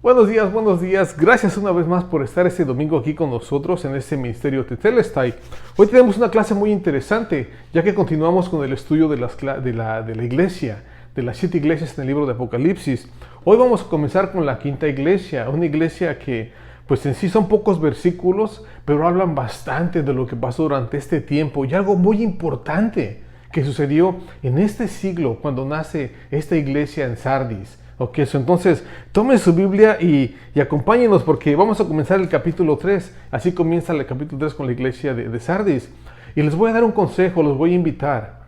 Buenos días, buenos días. Gracias una vez más por estar este domingo aquí con nosotros en este ministerio Tetelestai. Hoy tenemos una clase muy interesante, ya que continuamos con el estudio de la iglesia, de las 7 iglesias en el libro de Apocalipsis. Hoy vamos a comenzar con la quinta iglesia, una iglesia que pues en sí son pocos versículos, pero hablan bastante de lo que pasó durante este tiempo y algo muy importante que sucedió en este siglo cuando nace esta iglesia en Sardis. Entonces tomen su Biblia y acompáñenos porque vamos a comenzar el capítulo 3. Así comienza el capítulo 3 con la iglesia de Sardis. Y les voy a dar un consejo, los voy a invitar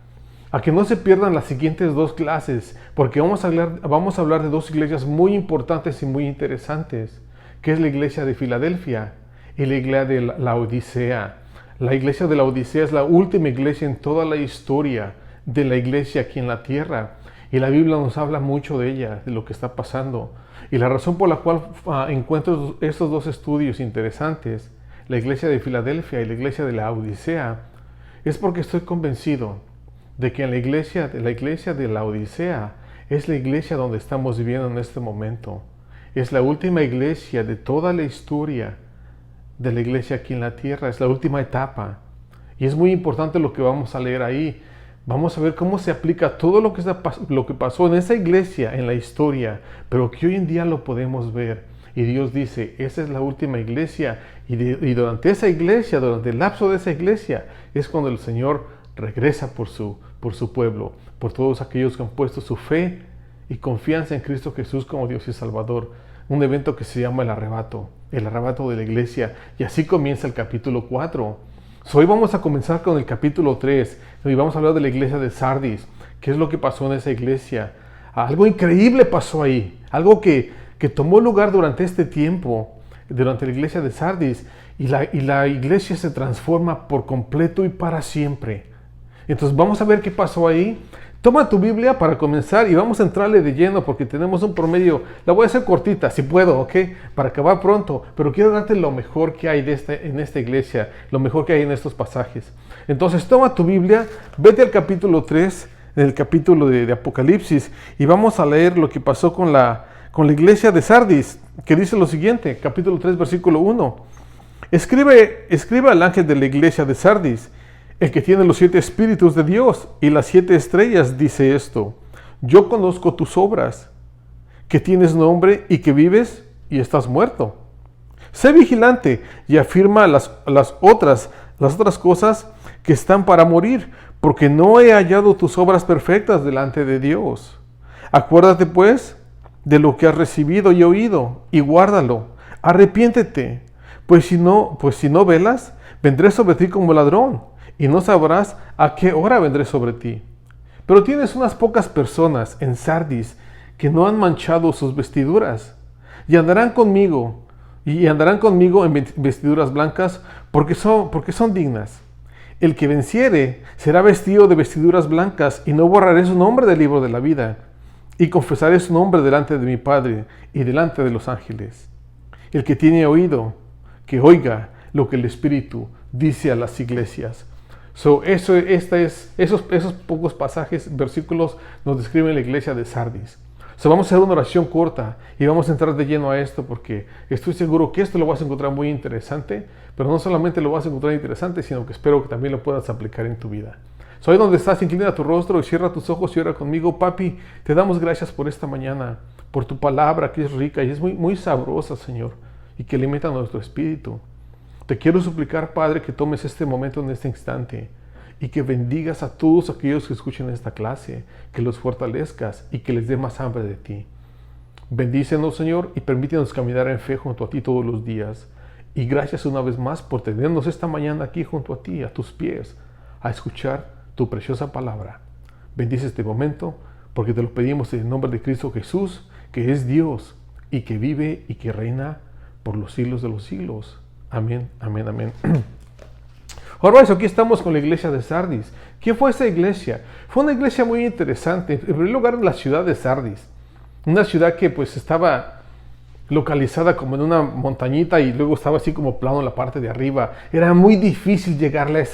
a que no se pierdan las siguientes 2 clases, porque vamos a hablar de 2 iglesias muy importantes y muy interesantes, que es la iglesia de Filadelfia y la iglesia de la Odisea. La iglesia de la Odisea es la última iglesia en toda la historia de la iglesia aquí en la tierra. Y la Biblia nos habla mucho de ella, de lo que está pasando. Y la razón por la cual encuentro estos 2 estudios interesantes, la iglesia de Filadelfia y la iglesia de la Odisea, es porque estoy convencido de que la iglesia de la Odisea es la iglesia donde estamos viviendo en este momento. Es la última iglesia de toda la historia de la iglesia aquí en la tierra, es la última etapa. Y es muy importante lo que vamos a leer ahí. Vamos a ver cómo se aplica todo lo que pasó en esa iglesia, en la historia, pero que hoy en día lo podemos ver. Y Dios dice, esa es la última iglesia, y durante esa iglesia, durante el lapso de esa iglesia, es cuando el Señor regresa por su pueblo, por todos aquellos que han puesto su fe y confianza en Cristo Jesús como Dios y Salvador. Un evento que se llama el arrebato de la iglesia. Y así comienza el capítulo 4. Hoy vamos a comenzar con el capítulo 3 y vamos a hablar de la iglesia de Sardis. ¿Qué es lo que pasó en esa iglesia? Algo increíble pasó ahí, algo que tomó lugar durante este tiempo, durante la iglesia de Sardis, y la iglesia se transforma por completo y para siempre. Entonces vamos a ver qué pasó ahí. Toma tu Biblia para comenzar y vamos a entrarle de lleno porque tenemos un promedio. La voy a hacer cortita, si puedo, ¿ok? Para acabar pronto, pero quiero darte lo mejor que hay en esta iglesia, lo mejor que hay en estos pasajes. Entonces toma tu Biblia, vete al capítulo 3, el capítulo de Apocalipsis, y vamos a leer lo que pasó con la iglesia de Sardis, que dice lo siguiente, capítulo 3, versículo 1. Escribe al ángel de la iglesia de Sardis, el que tiene los 7 espíritus de Dios y las 7 estrellas, dice esto: yo conozco tus obras, que tienes nombre y que vives y estás muerto. Sé vigilante y afirma las otras cosas que están para morir, porque no he hallado tus obras perfectas delante de Dios. Acuérdate pues de lo que has recibido y oído y guárdalo. Arrepiéntete, pues si no velas, vendré sobre ti como ladrón, y no sabrás a qué hora vendré sobre ti. Pero tienes unas pocas personas en Sardis que no han manchado sus vestiduras, y andarán conmigo en vestiduras blancas, porque son dignas. El que venciere será vestido de vestiduras blancas, y no borraré su nombre del libro de la vida, y confesaré su nombre delante de mi Padre y delante de los ángeles. El que tiene oído, que oiga lo que el Espíritu dice a las iglesias. Esos pocos pasajes, versículos, nos describen la iglesia de Sardis. Vamos a hacer una oración corta y vamos a entrar de lleno a esto porque estoy seguro que esto lo vas a encontrar muy interesante, pero no solamente lo vas a encontrar interesante, sino que espero que también lo puedas aplicar en tu vida. Ahí donde estás, inclina tu rostro y cierra tus ojos y ora conmigo. Papi, te damos gracias por esta mañana, por tu palabra que es rica y es muy, muy sabrosa, Señor, y que alimenta nuestro espíritu. Te quiero suplicar, Padre, que tomes este momento en este instante y que bendigas a todos aquellos que escuchen esta clase, que los fortalezcas y que les dé más hambre de ti. Bendícenos, Señor, y permítenos caminar en fe junto a ti todos los días. Y gracias una vez más por tenernos esta mañana aquí junto a ti, a tus pies, a escuchar tu preciosa palabra. Bendice este momento porque te lo pedimos en el nombre de Cristo Jesús, que es Dios y que vive y que reina por los siglos de los siglos. Amén, amén, amén. Ahora, aquí estamos con la iglesia de Sardis. ¿Quién fue esa iglesia? Fue una iglesia muy interesante. En primer lugar, en la ciudad de Sardis. Una ciudad que pues estaba localizada como en una montañita y luego estaba así como plano en la parte de arriba. Era muy difícil llegarle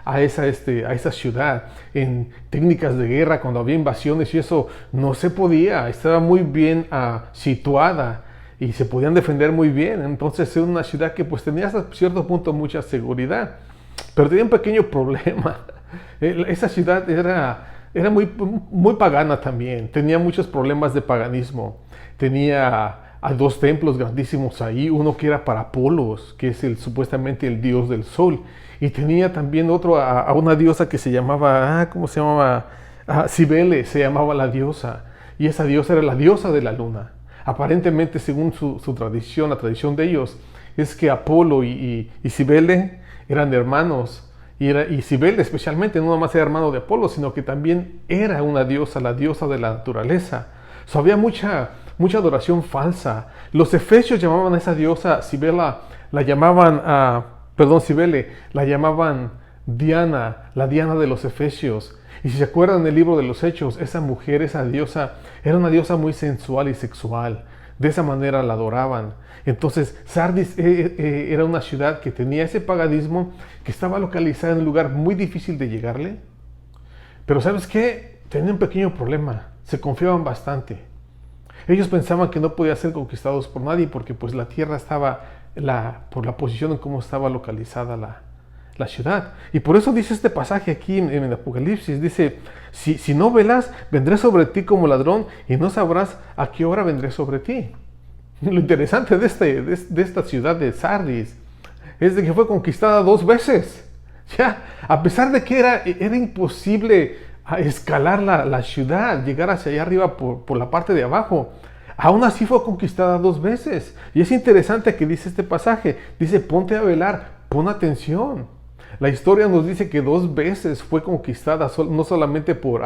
a esa ciudad. En técnicas de guerra, cuando había invasiones y eso, no se podía. Estaba muy bien situada. y se podían defender muy bien. Entonces era una ciudad que pues tenía hasta cierto punto mucha seguridad, pero tenía un pequeño problema. Esa ciudad era muy pagana también, tenía muchos problemas de paganismo. Tenía a dos templos grandísimos ahí, uno que era para Apolos, que es supuestamente el dios del sol, y tenía también otro a una diosa que se llamaba, ¿cómo se llamaba? Cibele se llamaba la diosa, y esa diosa era la diosa de la luna. Aparentemente, según su tradición, la tradición de ellos, es que Apolo y Cibele eran hermanos, y Cibele especialmente no nomás era hermano de Apolo, sino que también era una diosa, la diosa de la naturaleza. Había mucha adoración falsa. Los efesios llamaban a esa diosa Cibele, la llamaban Diana, la Diana de los efesios. Y si se acuerdan del libro de los Hechos, esa mujer, esa diosa, era una diosa muy sensual y sexual. De esa manera la adoraban. Entonces, Sardis era una ciudad que tenía ese paganismo, que estaba localizada en un lugar muy difícil de llegarle. Pero ¿sabes qué? Tenía un pequeño problema. Se confiaban bastante. Ellos pensaban que no podían ser conquistados por nadie porque pues la tierra estaba, por la posición en cómo estaba localizada la ciudad. Y por eso dice este pasaje aquí en el Apocalipsis, dice, si no velas, vendré sobre ti como ladrón y no sabrás a qué hora vendré sobre ti. Lo interesante de esta ciudad de Sardis es de que fue conquistada 2 veces. Ya, a pesar de que era imposible escalar la ciudad, llegar hacia allá arriba por la parte de abajo, aún así fue conquistada 2 veces. Y es interesante que dice este pasaje, dice, ponte a velar, pon atención. La historia nos dice que 2 veces fue conquistada, no solamente por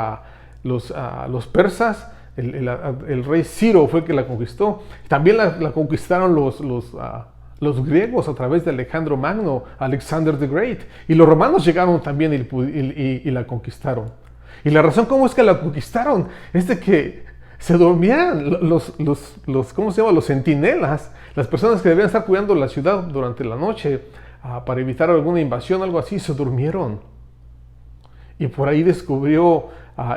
los persas, el rey Ciro fue el que la conquistó, también la conquistaron los griegos a través de Alejandro Magno, Alexander the Great, y los romanos llegaron también y la conquistaron. Y la razón cómo es que la conquistaron es de que se dormían ¿cómo se llama? Los centinelas, las personas que debían estar cuidando la ciudad durante la noche, para evitar alguna invasión, algo así, se durmieron. Y por ahí descubrió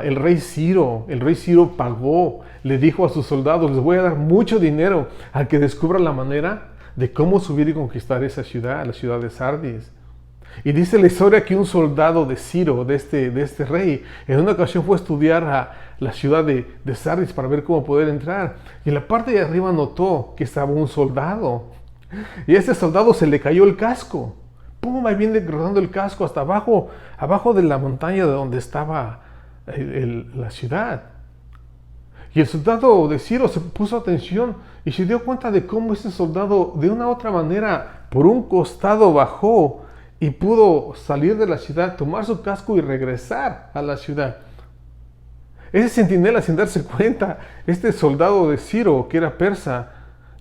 el rey Ciro. El rey Ciro pagó, le dijo a sus soldados, les voy a dar mucho dinero al que descubra la manera de cómo subir y conquistar esa ciudad, la ciudad de Sardis. Y dice la historia que un soldado de Ciro, de este rey, en una ocasión fue a estudiar a la ciudad de Sardis para ver cómo poder entrar. Y en la parte de arriba notó que estaba un soldado. Y a este soldado se le cayó el casco. ¡Pum! Ahí viene rodando el casco hasta abajo de la montaña de donde estaba la ciudad. Y el soldado de Ciro se puso atención y se dio cuenta de cómo ese soldado de una u otra manera por un costado bajó y pudo salir de la ciudad, tomar su casco y regresar a la ciudad. Ese centinela, sin darse cuenta, este soldado de Ciro, que era persa,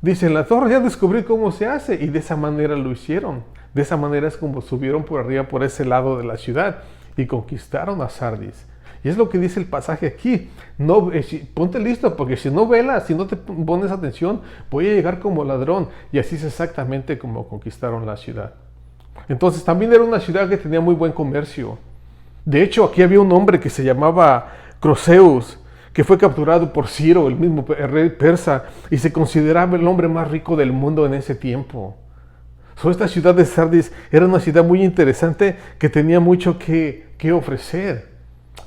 dice, en la torre ya descubrí cómo se hace, y de esa manera lo hicieron. De esa manera es como subieron por arriba, por ese lado de la ciudad, y conquistaron a Sardis. Y es lo que dice el pasaje aquí. No, ponte listo, porque si no velas, si no te pones atención, voy a llegar como ladrón. Y así es exactamente como conquistaron la ciudad. Entonces también era una ciudad que tenía muy buen comercio. De hecho, aquí había un hombre que se llamaba Croesus, que fue capturado por Ciro, el mismo rey persa, y se consideraba el hombre más rico del mundo en ese tiempo. Esta ciudad de Sardis era una ciudad muy interesante que tenía mucho que ofrecer,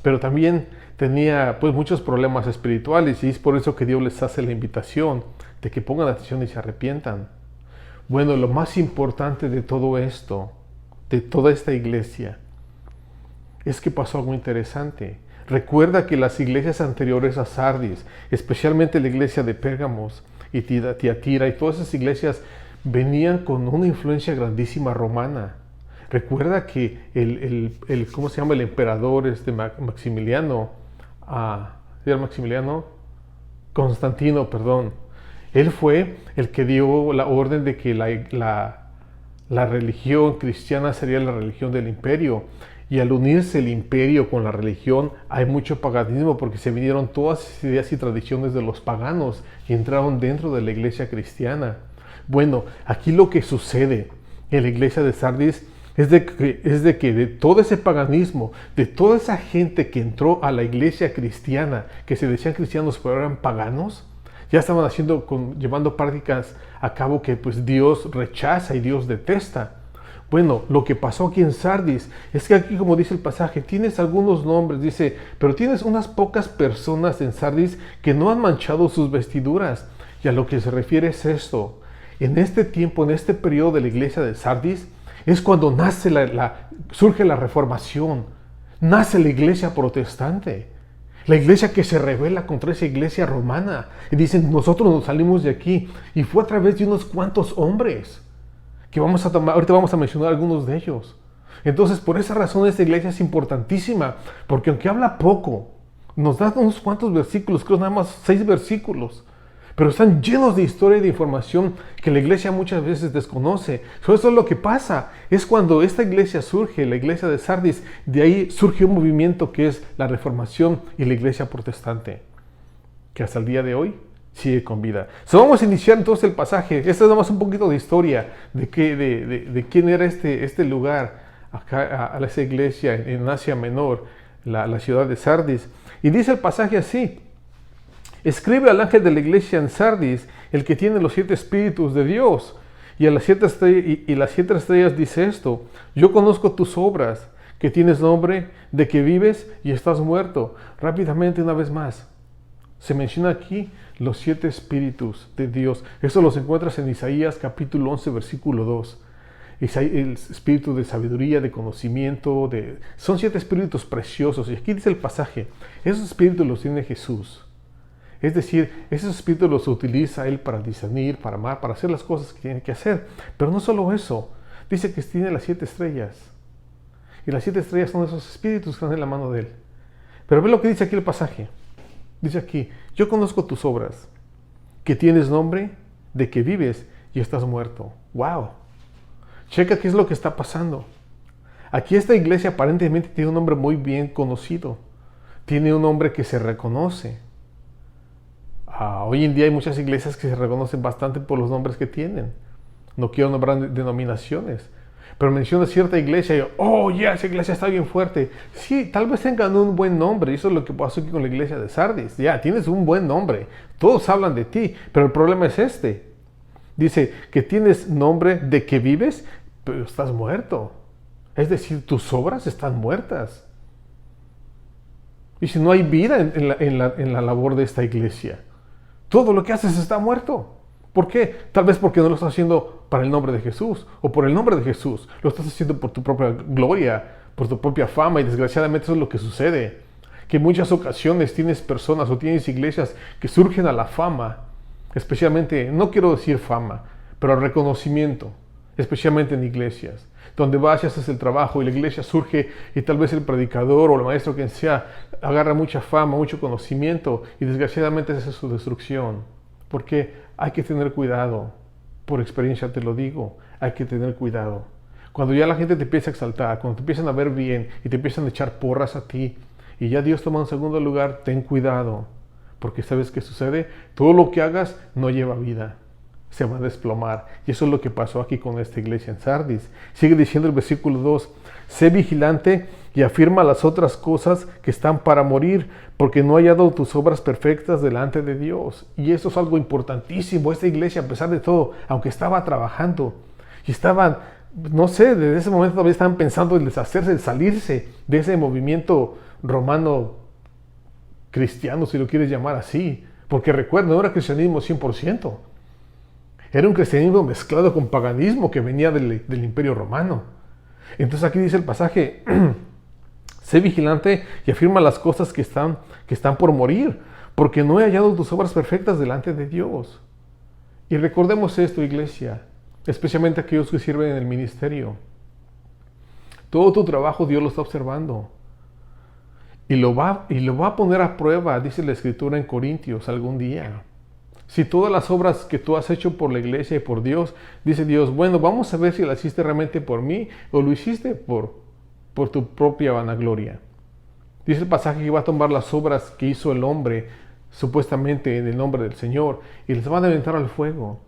pero también tenía pues muchos problemas espirituales, y es por eso que Dios les hace la invitación de que pongan atención y se arrepientan. Bueno, lo más importante de todo esto, de toda esta iglesia, es que pasó algo interesante. Recuerda que las iglesias anteriores a Sardis, especialmente la iglesia de Pérgamos y Tiatira y todas esas iglesias, venían con una influencia grandísima romana. Recuerda que ¿cómo se llama? El emperador Maximiliano, ¿era Maximiliano? Constantino, perdón. Él fue el que dio la orden de que la religión cristiana sería la religión del imperio. Y al unirse el imperio con la religión, hay mucho paganismo porque se vinieron todas esas ideas y tradiciones de los paganos y entraron dentro de la iglesia cristiana. Bueno, aquí lo que sucede en la iglesia de Sardis es de que de todo ese paganismo, de toda esa gente que entró a la iglesia cristiana, que se decían cristianos pero eran paganos, Ya estaban llevando prácticas a cabo que pues Dios rechaza y Dios detesta. Bueno, lo que pasó aquí en Sardis es que aquí, como dice el pasaje, tienes algunos nombres, dice, pero tienes unas pocas personas en Sardis que no han manchado sus vestiduras. Y a lo que se refiere es esto. En este tiempo, en este periodo de la iglesia de Sardis, es cuando surge la reformación, nace la iglesia protestante. La iglesia que se rebela contra esa iglesia romana. Y dicen, nosotros nos salimos de aquí. Y fue a través de unos cuantos hombres que ahorita vamos a mencionar algunos de ellos. Entonces, por esa razón esta iglesia es importantísima. Porque aunque habla poco, nos da unos cuantos versículos, creo nada más 6 versículos. Pero están llenos de historia y de información que la iglesia muchas veces desconoce. Eso es lo que pasa. Es cuando esta iglesia surge, la iglesia de Sardis, de ahí surge un movimiento que es la Reformación y la iglesia protestante, que hasta el día de hoy sigue con vida. Vamos a iniciar entonces el pasaje. Este es nada más un poquito de historia de quién era este lugar, acá a esa iglesia en Asia Menor, la ciudad de Sardis. Y dice el pasaje así. Escribe al ángel de la iglesia en Sardis, el que tiene los 7 espíritus de Dios. Y a las 7 estrellas dice esto: yo conozco tus obras, que tienes nombre, de que vives y estás muerto. Rápidamente, una vez más, se menciona aquí los 7 espíritus de Dios. Eso los encuentras en Isaías capítulo 11, versículo 2. El espíritu de sabiduría, de conocimiento, son 7 espíritus preciosos. Y aquí dice el pasaje, esos espíritus los tiene Jesús. Es decir, esos espíritus los utiliza Él para discernir, para amar, para hacer las cosas que tiene que hacer. Pero no solo eso, dice que tiene las 7 estrellas. Y las 7 estrellas son esos espíritus que están en la mano de Él. Pero ve lo que dice aquí el pasaje. Dice aquí, yo conozco tus obras, que tienes nombre, de que vives y estás muerto. ¡Wow! Checa qué es lo que está pasando. Aquí esta iglesia aparentemente tiene un nombre muy bien conocido. Tiene un nombre que se reconoce. Hoy en día hay muchas iglesias que se reconocen bastante por los nombres que tienen. No quiero nombrar denominaciones, pero menciona cierta iglesia y esa iglesia está bien fuerte. Sí, tal vez tengan un buen nombre, y eso es lo que pasó aquí con la iglesia de Sardis. Ya, tienes un buen nombre, todos hablan de ti, pero el problema es este. Dice que tienes nombre de que vives, pero estás muerto. Es decir, tus obras están muertas. Y si no hay vida en la labor de esta iglesia, todo lo que haces está muerto. ¿Por qué? Tal vez porque no lo estás haciendo para el nombre de Jesús o por el nombre de Jesús. Lo estás haciendo por tu propia gloria, por tu propia fama, y desgraciadamente eso es lo que sucede. Que en muchas ocasiones tienes personas o tienes iglesias que surgen a la fama, especialmente, no quiero decir fama, pero al reconocimiento, especialmente en iglesias, donde vas y haces el trabajo y la iglesia surge y tal vez el predicador o el maestro, quien sea, agarra mucha fama, mucho conocimiento y desgraciadamente esa es su destrucción. Porque hay que tener cuidado, por experiencia te lo digo, hay que tener cuidado. Cuando ya la gente te empieza a exaltar, cuando te empiezan a ver bien y te empiezan a echar porras a ti y ya Dios toma un segundo lugar, ten cuidado, porque ¿sabes qué sucede? Todo lo que hagas no lleva vida. Se va a desplomar. Y eso es lo que pasó aquí con esta iglesia en Sardis. Sigue diciendo el versículo 2, sé vigilante y afirma las otras cosas que están para morir, porque no he hallado tus obras perfectas delante de Dios. Y eso es algo importantísimo. Esta iglesia, a pesar de todo, aunque estaba trabajando y estaban, no sé, desde ese momento todavía estaban pensando en deshacerse, en salirse de ese movimiento romano cristiano, si lo quieres llamar así. Porque recuerda, no era cristianismo 100%. Era un cristianismo mezclado con paganismo que venía del Imperio Romano. Entonces aquí dice el pasaje, sé vigilante y afirma las cosas que están por morir, porque no he hallado tus obras perfectas delante de Dios. Y recordemos esto, iglesia, especialmente aquellos que sirven en el ministerio. Todo tu trabajo Dios lo está observando. Y lo va a poner a prueba, dice la Escritura en Corintios, algún día. Si todas las obras que tú has hecho por la iglesia y por Dios, dice Dios, bueno, vamos a ver si las hiciste realmente por mí o lo hiciste por tu propia vanagloria. Dice el pasaje que va a tomar las obras que hizo el hombre, supuestamente en el nombre del Señor, y les van a aventar al fuego.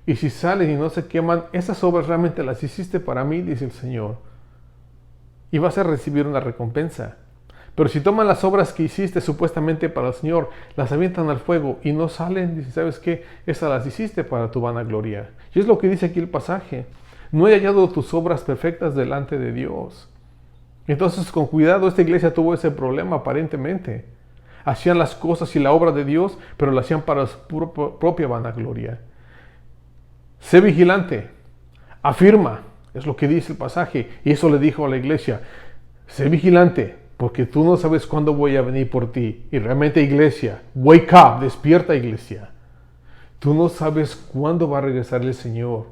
Y si salen y no se queman, esas obras realmente las hiciste para mí, dice el Señor. Y vas a recibir una recompensa. Pero si toman las obras que hiciste supuestamente para el Señor, las avientan al fuego y no salen, dicen, ¿sabes qué? Esas las hiciste para tu vanagloria. Y es lo que dice aquí el pasaje. No he hallado tus obras perfectas delante de Dios. Entonces, con cuidado, esta iglesia tuvo ese problema aparentemente. Hacían las cosas y la obra de Dios, pero la hacían para su propia vanagloria. Sé vigilante, afirma, es lo que dice el pasaje. Y eso le dijo a la iglesia, sé vigilante, porque tú no sabes cuándo voy a venir por ti. Y realmente, iglesia, wake up, despierta, iglesia. Tú no sabes cuándo va a regresar el Señor.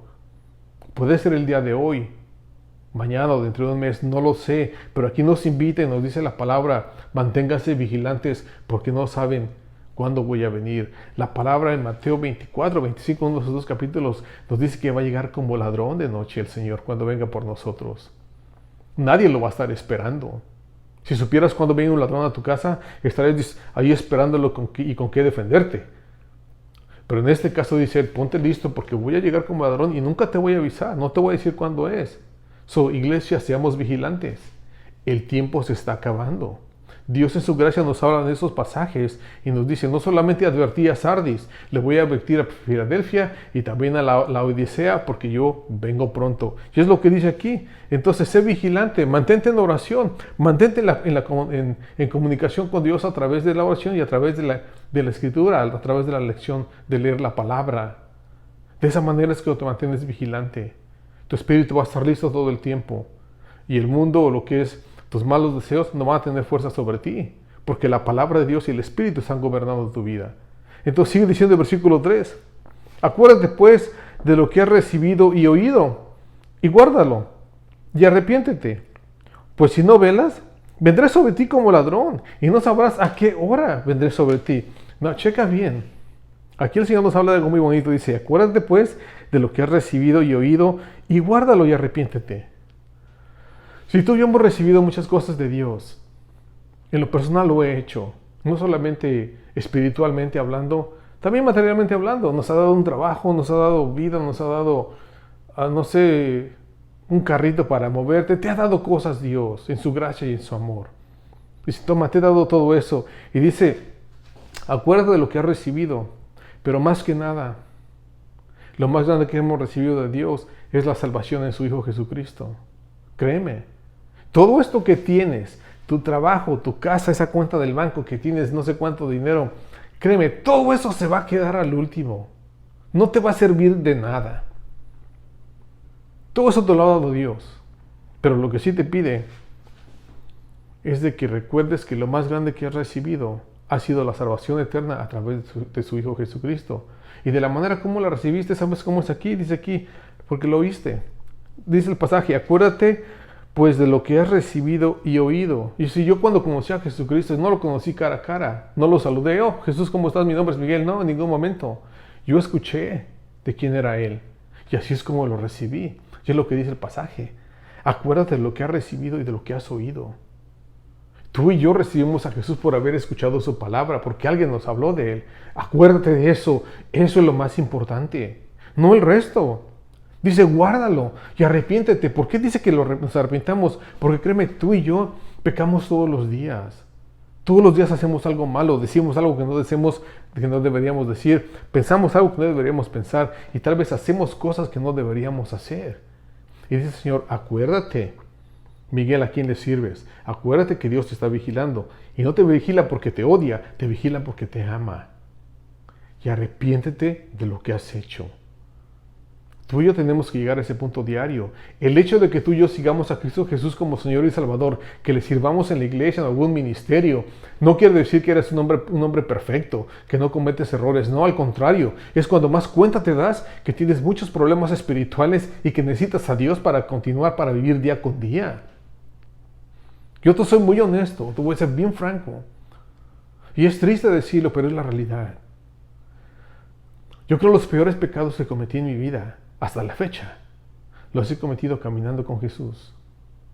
Puede ser el día de hoy, mañana o dentro de un mes, no lo sé. Pero aquí nos invita y nos dice la palabra, manténganse vigilantes porque no saben cuándo voy a venir. La palabra en Mateo 24, 25, uno de esos dos capítulos, nos dice que va a llegar como ladrón de noche el Señor cuando venga por nosotros. Nadie lo va a estar esperando. Si supieras cuando viene un ladrón a tu casa, estarías ahí esperándolo y con qué defenderte. Pero en este caso dice, ponte listo porque voy a llegar como ladrón y nunca te voy a avisar, no te voy a decir cuándo es. Iglesia, seamos vigilantes. El tiempo se está acabando. Dios en su gracia nos habla en esos pasajes y nos dice, no solamente advertí a Sardis, le voy a advertir a Filadelfia y también a la Odisea porque yo vengo pronto. Y es lo que dice aquí. Entonces, sé vigilante, mantente en oración, mantente en comunicación con Dios a través de la oración y a través de la escritura, a través de la lección, de leer la palabra. De esa manera es que te mantienes vigilante. Tu espíritu va a estar listo todo el tiempo. Y el mundo, o lo que es tus malos deseos, no van a tener fuerza sobre ti. Porque la palabra de Dios y el Espíritu están gobernando tu vida. Entonces sigue diciendo el versículo 3. Acuérdate pues de lo que has recibido y oído. Y guárdalo. Y arrepiéntete. Pues si no velas, vendré sobre ti como ladrón. Y no sabrás a qué hora vendré sobre ti. No, checa bien. Aquí el Señor nos habla de algo muy bonito. Dice, acuérdate pues de lo que has recibido y oído. Y guárdalo y arrepiéntete. Si tú y yo hemos recibido muchas cosas de Dios, en lo personal lo he hecho, no solamente espiritualmente hablando, también materialmente hablando. Nos ha dado un trabajo, nos ha dado vida, nos ha dado, no sé, un carrito para moverte. Te ha dado cosas Dios en su gracia y en su amor. Dice, toma, te he dado todo eso. Y dice, acuérdate de lo que has recibido, pero más que nada, lo más grande que hemos recibido de Dios es la salvación en su Hijo Jesucristo. Créeme. Todo esto que tienes, tu trabajo, tu casa, esa cuenta del banco que tienes no sé cuánto dinero, créeme, todo eso se va a quedar al último. No te va a servir de nada. Todo eso te lo ha dado Dios. Pero lo que sí te pide es de que recuerdes que lo más grande que has recibido ha sido la salvación eterna a través de su Hijo Jesucristo. Y de la manera como la recibiste, ¿sabes cómo es aquí? Dice aquí, porque lo oíste. Dice el pasaje, acuérdate pues de lo que has recibido y oído. Y si yo cuando conocí a Jesucristo no lo conocí cara a cara, no lo saludé, oh Jesús, ¿cómo estás? Mi nombre es Miguel. No, en ningún momento. Yo escuché de quién era Él. Y así es como lo recibí. Y es lo que dice el pasaje. Acuérdate de lo que has recibido y de lo que has oído. Tú y yo recibimos a Jesús por haber escuchado su palabra, porque alguien nos habló de Él. Acuérdate de eso. Eso es lo más importante. No el resto. Dice, guárdalo y arrepiéntete. ¿Por qué dice que nos arrepintamos? Porque créeme, tú y yo pecamos todos los días. Todos los días hacemos algo malo, decimos algo que no deberíamos decir, pensamos algo que no deberíamos pensar y tal vez hacemos cosas que no deberíamos hacer. Y dice el Señor, acuérdate, Miguel, ¿a quién le sirves? Acuérdate que Dios te está vigilando. Y no te vigila porque te odia, te vigila porque te ama. Y arrepiéntete de lo que has hecho. Tú y yo tenemos que llegar a ese punto diario. El hecho de que tú y yo sigamos a Cristo Jesús como Señor y Salvador, que le sirvamos en la iglesia, en algún ministerio, no quiere decir que eres un hombre perfecto, que no cometes errores. No, al contrario, es cuando más cuenta te das que tienes muchos problemas espirituales y que necesitas a Dios para continuar, para vivir día con día. Yo te soy muy honesto, te voy a ser bien franco. Y es triste decirlo, pero es la realidad. Yo creo que los peores pecados que cometí en mi vida, hasta la fecha, los he cometido caminando con Jesús.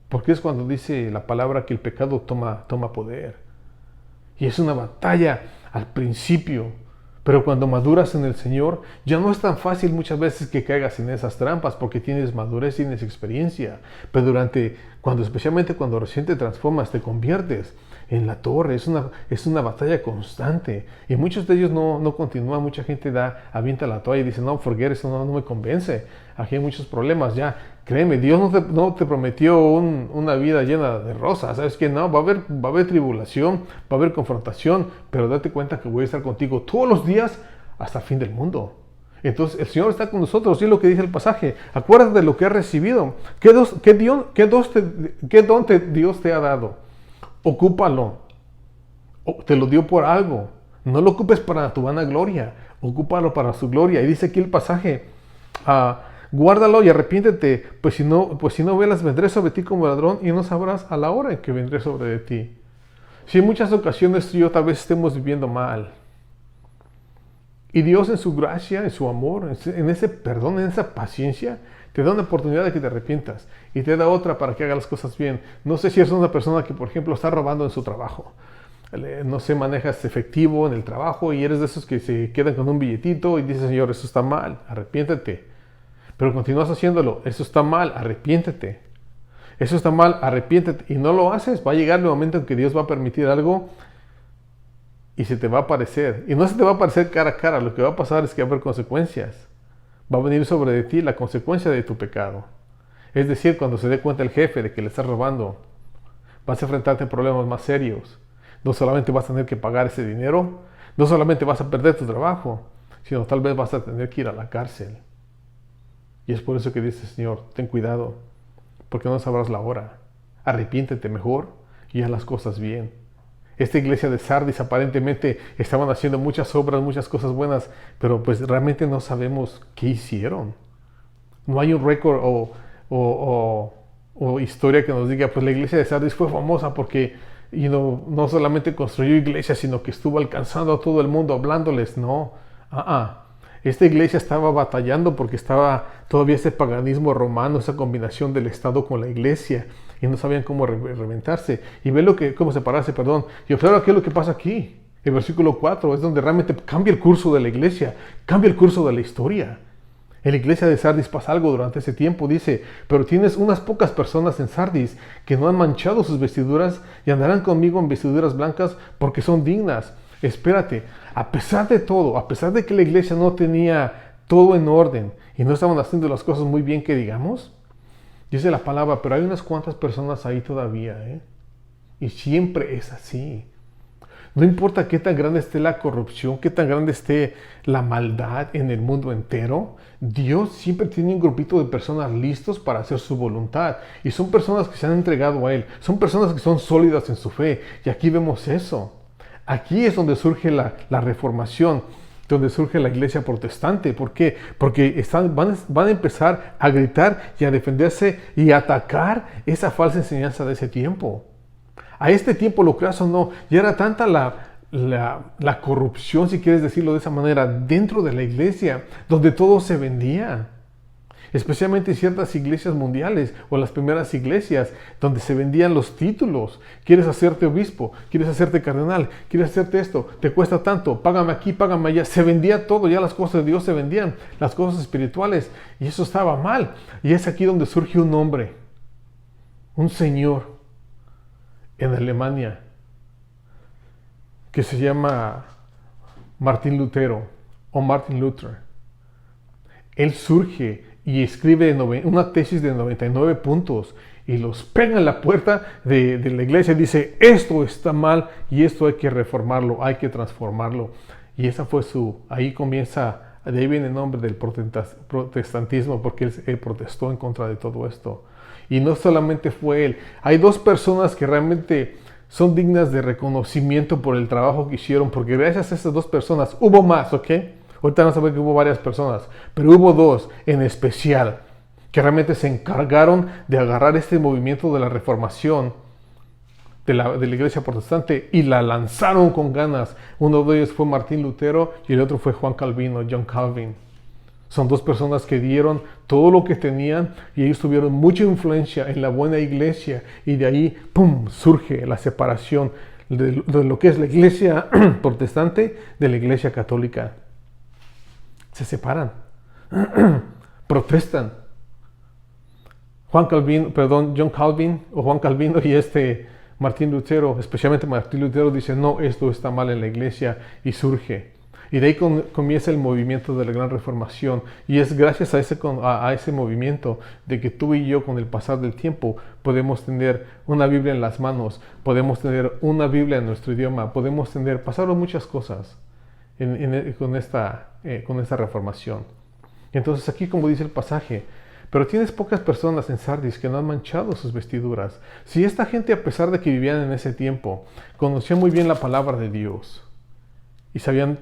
Porque es cuando dice la palabra que el pecado toma poder. Y es una batalla al principio. Pero cuando maduras en el Señor, ya no es tan fácil muchas veces que caigas en esas trampas porque tienes madurez, tienes experiencia. Pero especialmente cuando recién te transformas, te conviertes, en la torre, es una batalla constante. Y muchos de ellos no continúan, mucha gente avienta la toalla y dice, no, forget, eso no me convence. Aquí hay muchos problemas ya. Créeme, Dios no te prometió una vida llena de rosas. ¿Sabes qué? No, va a haber tribulación, va a haber confrontación, pero date cuenta que voy a estar contigo todos los días hasta el fin del mundo. Entonces el Señor está con nosotros, y es lo que dice el pasaje. Acuérdate de lo que has recibido. ¿Qué don Dios te ha dado? Ocúpalo. Te lo dio por algo. No lo ocupes para tu vanagloria. Ocúpalo para su gloria. Y dice aquí el pasaje, guárdalo y arrepiéntete, pues si no velas, vendré sobre ti como ladrón y no sabrás a la hora en que vendré sobre de ti. Si en muchas ocasiones tú y yo tal vez estemos viviendo mal, y Dios en su gracia, en su amor, en ese perdón, en esa paciencia, te da una oportunidad de que te arrepientas y te da otra para que hagas las cosas bien. No sé si eres una persona que, por ejemplo, está robando en su trabajo. No sé, manejas efectivo en el trabajo y eres de esos que se quedan con un billetito y dices, Señor, eso está mal, arrepiéntete. Pero continúas haciéndolo, eso está mal, arrepiéntete. Eso está mal, arrepiéntete. Y no lo haces, va a llegar el momento en que Dios va a permitir algo y se te va a aparecer. Y no se te va a aparecer cara a cara. Lo que va a pasar es que va a haber consecuencias. Va a venir sobre de ti la consecuencia de tu pecado. Es decir, cuando se dé cuenta el jefe de que le estás robando, vas a enfrentarte a problemas más serios. No solamente vas a tener que pagar ese dinero, no solamente vas a perder tu trabajo, sino tal vez vas a tener que ir a la cárcel. Y es por eso que dice, Señor, ten cuidado, porque no sabrás la hora. Arrepiéntete mejor y haz las cosas bien. Esta iglesia de Sardis aparentemente estaban haciendo muchas obras, muchas cosas buenas, pero pues realmente no sabemos qué hicieron. No hay un récord o historia que nos diga, pues la iglesia de Sardis fue famosa porque no solamente construyó iglesias, sino que estuvo alcanzando a todo el mundo, hablándoles. No, esta iglesia estaba batallando porque estaba todavía ese paganismo romano, esa combinación del Estado con la iglesia, y no sabían cómo reventarse. Y ve cómo separarse, perdón. Y observa qué es lo que pasa aquí. El versículo 4 es donde realmente cambia el curso de la iglesia, cambia el curso de la historia. En la iglesia de Sardis pasa algo durante ese tiempo. Dice, pero tienes unas pocas personas en Sardis que no han manchado sus vestiduras y andarán conmigo en vestiduras blancas porque son dignas. Espérate, a pesar de todo, a pesar de que la iglesia no tenía todo en orden y no estaban haciendo las cosas muy bien, que digamos, dice la palabra, pero hay unas cuantas personas ahí todavía, y siempre es así. No importa qué tan grande esté la corrupción, qué tan grande esté la maldad en el mundo entero, Dios siempre tiene un grupito de personas listos para hacer su voluntad. Y son personas que se han entregado a Él, son personas que son sólidas en su fe. Y aquí vemos eso. Aquí es donde surge la reformación, donde surge la iglesia protestante. ¿Por qué? Porque van a empezar a gritar y a defenderse y a atacar esa falsa enseñanza de ese tiempo. A este tiempo, lo creas o no, ya era tanta la corrupción, si quieres decirlo de esa manera, dentro de la iglesia, donde todo se vendía. Especialmente en ciertas iglesias mundiales o las primeras iglesias, donde se vendían los títulos. Quieres hacerte obispo, quieres hacerte cardenal, quieres hacerte esto, te cuesta tanto, págame aquí, págame allá. Se vendía todo, ya las cosas de Dios se vendían, las cosas espirituales, y eso estaba mal. Y es aquí donde surge un hombre, un señor, en Alemania, que se llama Martín Lutero o Martin Luther. Él surge y escribe una tesis de 99 puntos y los pega en la puerta de la iglesia y dice, esto está mal y esto hay que reformarlo, hay que transformarlo. Y esa fue ahí comienza, de ahí viene el nombre del protestantismo, porque él protestó en contra de todo esto. Y no solamente fue él, hay dos personas que realmente son dignas de reconocimiento por el trabajo que hicieron, porque gracias a esas dos personas, hubo más, ¿ok? Ahorita vamos a ver que hubo varias personas, pero hubo dos en especial que realmente se encargaron de agarrar este movimiento de la reformación de la iglesia protestante y la lanzaron con ganas. Uno de ellos fue Martín Lutero y el otro fue John Calvin. Son dos personas que dieron todo lo que tenían y ellos tuvieron mucha influencia en la buena iglesia, y de ahí, ¡pum!, surge la separación de lo que es la iglesia protestante de la iglesia católica. Se separan, protestan. John Calvino y Martín Lutero, especialmente Martín Lutero, dice, no, esto está mal en la iglesia, y surge. Y de ahí comienza el movimiento de la Gran Reformación. Y es gracias a ese movimiento de que tú y yo, con el pasar del tiempo, podemos tener una Biblia en las manos, podemos tener una Biblia en nuestro idioma, pasaron muchas cosas con esta reformación. Entonces aquí, como dice el pasaje, pero tienes pocas personas en Sardis que no han manchado sus vestiduras. Si esta gente, a pesar de que vivían en ese tiempo, conocían muy bien la palabra de Dios y sabían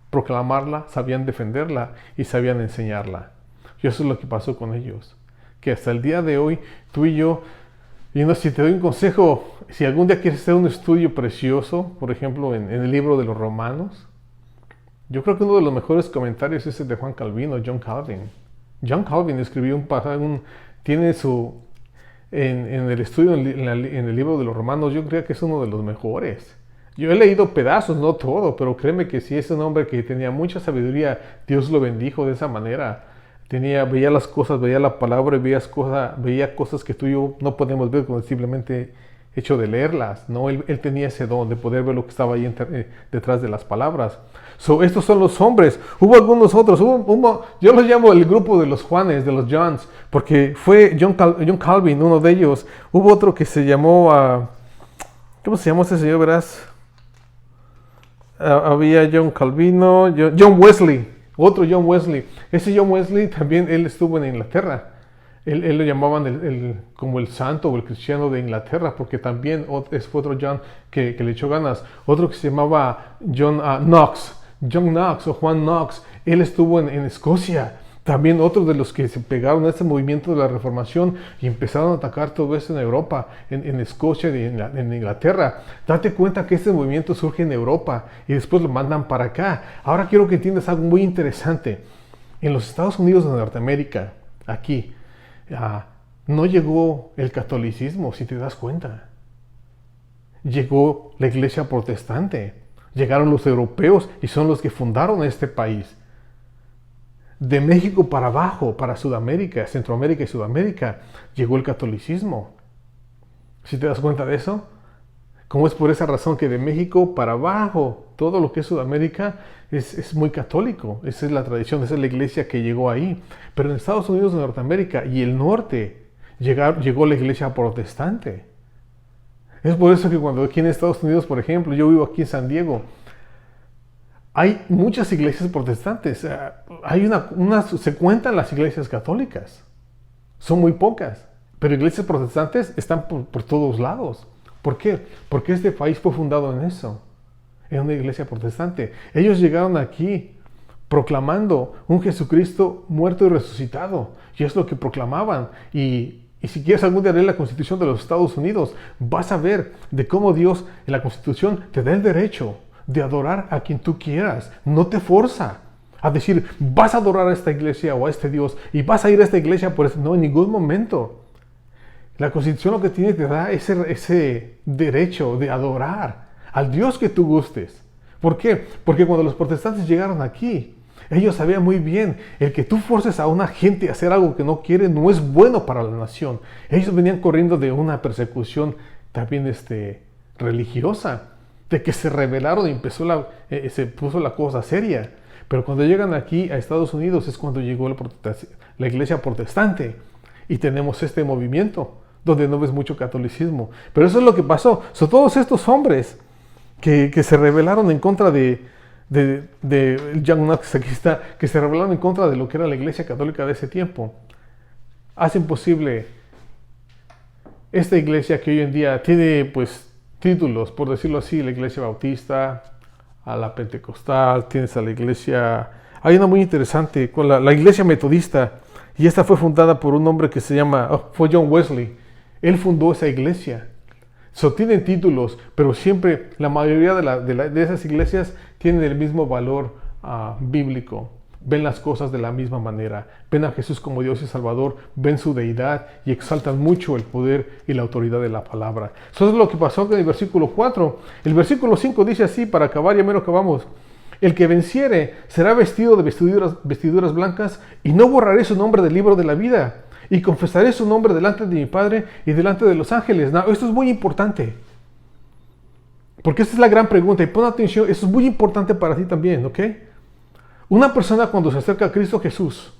proclamarla, sabían defenderla y sabían enseñarla. Y eso es lo que pasó con ellos. Que hasta el día de hoy, tú y yo, si te doy un consejo, si algún día quieres hacer un estudio precioso, por ejemplo, en el libro de los Romanos, yo creo que uno de los mejores comentarios es el de Juan Calvino, John Calvin. John Calvin escribió tiene en el estudio en el libro de los Romanos, yo creo que es uno de los mejores. Yo he leído pedazos, no todo, pero créeme que si es un hombre que tenía mucha sabiduría, Dios lo bendijo de esa manera. Veía las cosas, veía la palabra, veía cosas que tú y yo no podemos ver con simplemente hecho de leerlas. No, él tenía ese don de poder ver lo que estaba ahí detrás de las palabras. Estos son los hombres. Hubo algunos otros. Yo los llamo el grupo de los Juanes, de los Johns, porque fue John Calvin, uno de ellos. Hubo otro que se llamó... ¿cómo se llamó ese señor, verás? Había John Calvino, John Wesley, otro John Wesley. Ese John Wesley también, él estuvo en Inglaterra. Él lo llamaban como el santo o el cristiano de Inglaterra, porque también fue otro John que le echó ganas. Otro que se llamaba John Knox o Juan Knox, él estuvo en Escocia. También otros de los que se pegaron a este movimiento de la Reformación y empezaron a atacar todo esto en Europa, en Escocia y en Inglaterra. Date cuenta que este movimiento surge en Europa y después lo mandan para acá. Ahora quiero que entiendas algo muy interesante. En los Estados Unidos de Norteamérica, aquí, no llegó el catolicismo, si te das cuenta. Llegó la iglesia protestante. Llegaron los europeos y son los que fundaron este país. De México para abajo, para Sudamérica, Centroamérica y Sudamérica, llegó el catolicismo. ¿Sí te das cuenta de eso? Como es por esa razón que de México para abajo, todo lo que es Sudamérica es muy católico. Esa es la tradición, esa es la iglesia que llegó ahí. Pero en Estados Unidos de Norteamérica y el norte llegó la iglesia protestante. Es por eso que cuando aquí en Estados Unidos, por ejemplo, yo vivo aquí en San Diego, hay muchas iglesias protestantes. Se cuentan las iglesias católicas. Son muy pocas. Pero iglesias protestantes están por todos lados. ¿Por qué? Porque este país fue fundado en eso. En una iglesia protestante. Ellos llegaron aquí proclamando un Jesucristo muerto y resucitado. Y es lo que proclamaban. Y si quieres algún día leer la Constitución de los Estados Unidos, vas a ver de cómo Dios en la Constitución te da el derecho de adorar a quien tú quieras. No te forza a decir, vas a adorar a esta iglesia o a este Dios y vas a ir a esta iglesia por eso. No, en ningún momento. La Constitución lo que tiene te da ese derecho de adorar al Dios que tú gustes. ¿Por qué? Porque cuando los protestantes llegaron aquí, ellos sabían muy bien, el que tú forces a una gente a hacer algo que no quiere no es bueno para la nación. Ellos venían corriendo de una persecución también religiosa, de que se rebelaron y se puso la cosa seria. Pero cuando llegan aquí a Estados Unidos es cuando llegó la iglesia protestante y tenemos este movimiento donde no ves mucho catolicismo. Pero eso es lo que pasó. Son todos estos hombres que se rebelaron en contra de John Knox, aquí está, que se rebelaron en contra de lo que era la iglesia católica de ese tiempo. Hacen posible esta iglesia que hoy en día tiene títulos, por decirlo así, la iglesia bautista, a la pentecostal, tienes a la iglesia... Hay una muy interesante, con la iglesia metodista, y esta fue fundada por un hombre que fue John Wesley. Él fundó esa iglesia. Tienen títulos, pero siempre la mayoría de esas iglesias tienen el mismo valor bíblico. Ven las cosas de la misma manera. Ven a Jesús como Dios y Salvador, ven su deidad y exaltan mucho el poder y la autoridad de la palabra. Eso es lo que pasó en el versículo 4. El versículo 5 dice así, para acabar, ya menos acabamos. El que venciere será vestido de vestiduras blancas y no borraré su nombre del libro de la vida y confesaré su nombre delante de mi Padre y delante de los ángeles. Esto es muy importante. Porque esa es la gran pregunta y pon atención, eso es muy importante para ti también, ¿ok? Una persona cuando se acerca a Cristo Jesús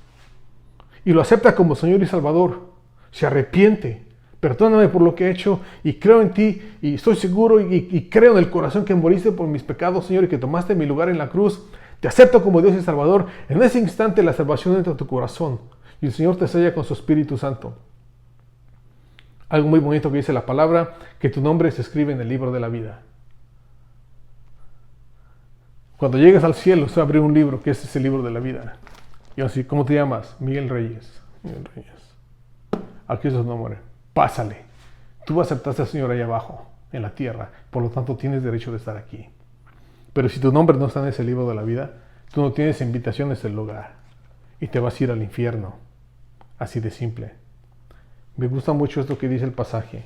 y lo acepta como Señor y Salvador, se arrepiente, perdóname por lo que he hecho y creo en ti y estoy seguro y creo en el corazón que moriste por mis pecados, Señor, y que tomaste mi lugar en la cruz, te acepto como Dios y Salvador. En ese instante la salvación entra a tu corazón y el Señor te sella con su Espíritu Santo. Algo muy bonito que dice la palabra, que tu nombre se escribe en el libro de la vida. Cuando llegues al cielo, se va a abrir un libro, que ese es el libro de la vida. Y así, ¿cómo te llamas? Miguel Reyes. Miguel Reyes. Aquí es su nombre. Pásale. Tú aceptaste al Señor allá abajo, en la tierra. Por lo tanto, tienes derecho de estar aquí. Pero si tu nombre no está en ese libro de la vida, tú no tienes invitación a ese lugar. Y te vas a ir al infierno. Así de simple. Me gusta mucho esto que dice el pasaje.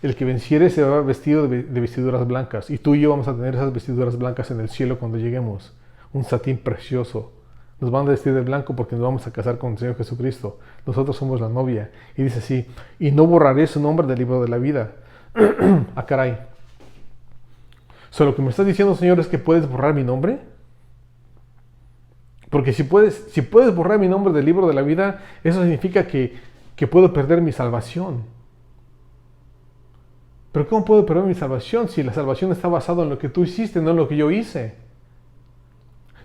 El que venciere se va vestido de vestiduras blancas. Y tú y yo vamos a tener esas vestiduras blancas en el cielo cuando lleguemos. Un satín precioso. Nos van a vestir de blanco porque nos vamos a casar con el Señor Jesucristo. Nosotros somos la novia. Y dice así, y no borraré su nombre del libro de la vida. Ah, caray. ¿So lo que me estás diciendo, Señor, es que puedes borrar mi nombre? Porque si puedes borrar mi nombre del libro de la vida, eso significa que puedo perder mi salvación. Pero ¿cómo puedo perder mi salvación si la salvación está basada en lo que tú hiciste, no en lo que yo hice?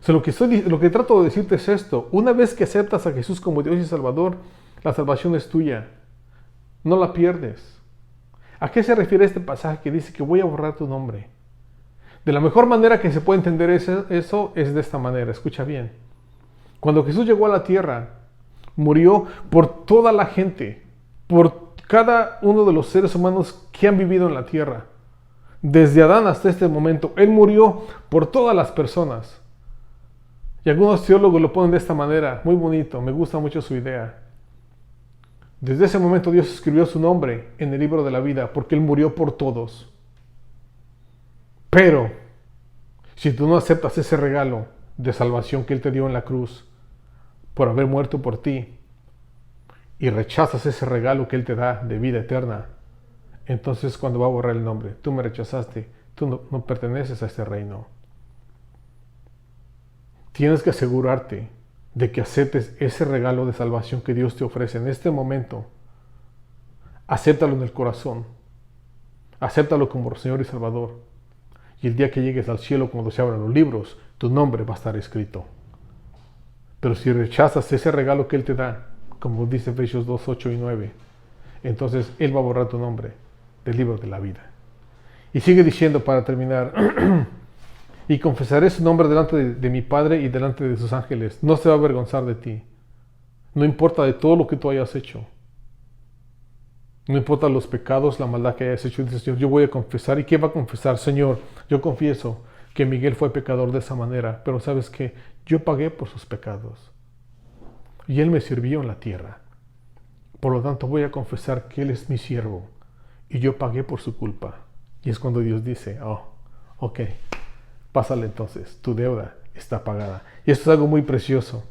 Lo que trato de decirte es esto. Una vez que aceptas a Jesús como Dios y Salvador, la salvación es tuya. No la pierdes. ¿A qué se refiere este pasaje que dice que voy a borrar tu nombre? De la mejor manera que se puede entender eso es de esta manera. Escucha bien. Cuando Jesús llegó a la tierra, murió por toda la gente, por cada uno de los seres humanos que han vivido en la tierra. Desde Adán hasta este momento, Él murió por todas las personas. Y algunos teólogos lo ponen de esta manera, muy bonito, me gusta mucho su idea. Desde ese momento Dios escribió su nombre en el libro de la vida, porque Él murió por todos. Pero, si tú no aceptas ese regalo de salvación que Él te dio en la cruz, por haber muerto por ti, y rechazas ese regalo que Él te da de vida eterna, entonces cuando va a borrar el nombre, tú me rechazaste, tú no perteneces a este reino. Tienes que asegurarte de que aceptes ese regalo de salvación que Dios te ofrece en este momento. Acéptalo en el corazón. Acéptalo como Señor y Salvador. Y el día que llegues al cielo, cuando se abran los libros, tu nombre va a estar escrito. Pero si rechazas ese regalo que Él te da, como dice Efesios 2, 8 y 9, entonces Él va a borrar tu nombre del libro de la vida. Y sigue diciendo para terminar, y confesaré su nombre delante de mi Padre y delante de sus ángeles. No se va a avergonzar de ti. No importa de todo lo que tú hayas hecho. No importa los pecados, la maldad que hayas hecho. Dice el Señor, yo voy a confesar. ¿Y qué va a confesar? Señor, yo confieso que Miguel fue pecador de esa manera, pero ¿sabes qué? Yo pagué por sus pecados. Y Él me sirvió en la tierra. Por lo tanto, voy a confesar que Él es mi siervo. Y yo pagué por su culpa. Y es cuando Dios dice, oh, ok, pásale entonces, tu deuda está pagada. Y esto es algo muy precioso.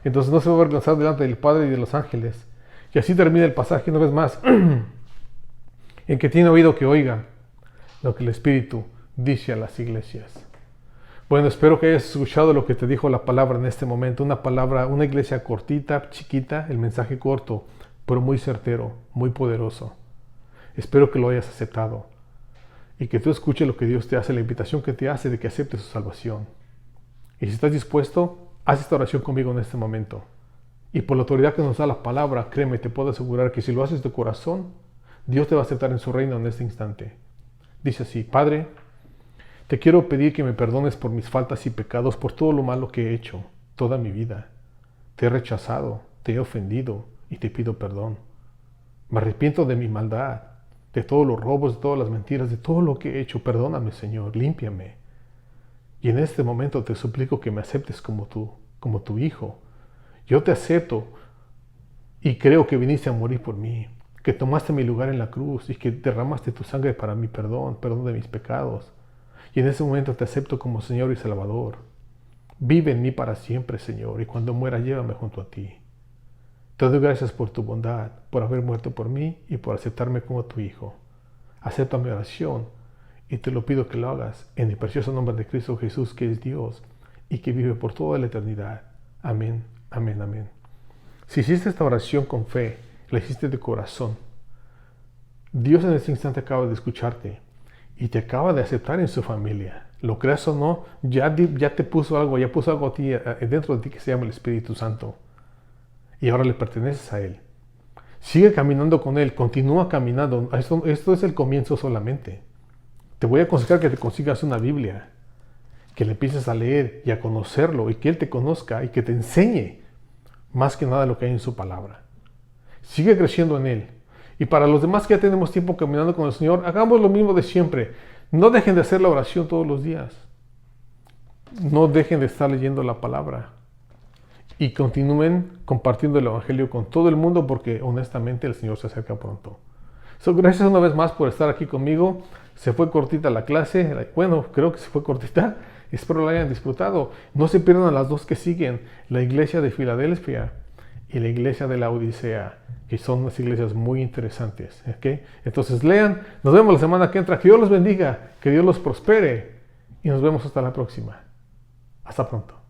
Entonces no se va a avergonzar delante del Padre y de los ángeles. Y así termina el pasaje una vez más. En que tiene oído que oiga lo que el Espíritu dice a las iglesias. Bueno, espero que hayas escuchado lo que te dijo la palabra en este momento. Una iglesia cortita, chiquita, el mensaje corto, pero muy certero, muy poderoso. Espero que lo hayas aceptado y que tú escuches lo que Dios te hace, la invitación que te hace de que aceptes su salvación. Y si estás dispuesto, haz esta oración conmigo en este momento. Y por la autoridad que nos da la palabra, créeme, te puedo asegurar que si lo haces de corazón, Dios te va a aceptar en su reino en este instante. Dice así, Padre, te quiero pedir que me perdones por mis faltas y pecados, por todo lo malo que he hecho toda mi vida. Te he rechazado, te he ofendido y te pido perdón. Me arrepiento de mi maldad, de todos los robos, de todas las mentiras, de todo lo que he hecho. Perdóname, Señor, límpiame. Y en este momento te suplico que me aceptes como tu hijo. Yo te acepto y creo que viniste a morir por mí, que tomaste mi lugar en la cruz y que derramaste tu sangre para mi perdón de mis pecados. Y en ese momento te acepto como Señor y Salvador. Vive en mí para siempre, Señor, y cuando muera llévame junto a ti. Te doy gracias por tu bondad, por haber muerto por mí y por aceptarme como tu hijo. Acepta mi oración Y te lo pido que lo hagas en el precioso nombre de Cristo Jesús, que es Dios y que vive por toda la eternidad. Amén, amén, amén. Si hiciste esta oración con fe, la hiciste de corazón, Dios en este instante acaba de escucharte y te acaba de aceptar en su familia. Lo creas o no, ya te puso algo, ya puso algo a ti, dentro de ti, que se llama el Espíritu Santo. Y ahora le perteneces a Él. Sigue caminando con Él, continúa caminando. Esto es el comienzo solamente. Te voy a aconsejar que te consigas una Biblia, que le empieces a leer y a conocerlo, y que Él te conozca y que te enseñe más que nada lo que hay en su palabra. Sigue creciendo en Él. Y para los demás que ya tenemos tiempo caminando con el Señor, hagamos lo mismo de siempre. No dejen de hacer la oración todos los días. No dejen de estar leyendo la palabra. Y continúen compartiendo el Evangelio con todo el mundo, porque honestamente el Señor se acerca pronto. Gracias una vez más por estar aquí conmigo. Se fue cortita la clase. Bueno, creo que se fue cortita. Espero la hayan disfrutado. No se pierdan a las dos que siguen. La iglesia de Filadelfia y la iglesia de la Odisea, que son unas iglesias muy interesantes. ¿Okay? Entonces lean. Nos vemos la semana que entra. Que Dios los bendiga. Que Dios los prospere. Y nos vemos hasta la próxima. Hasta pronto.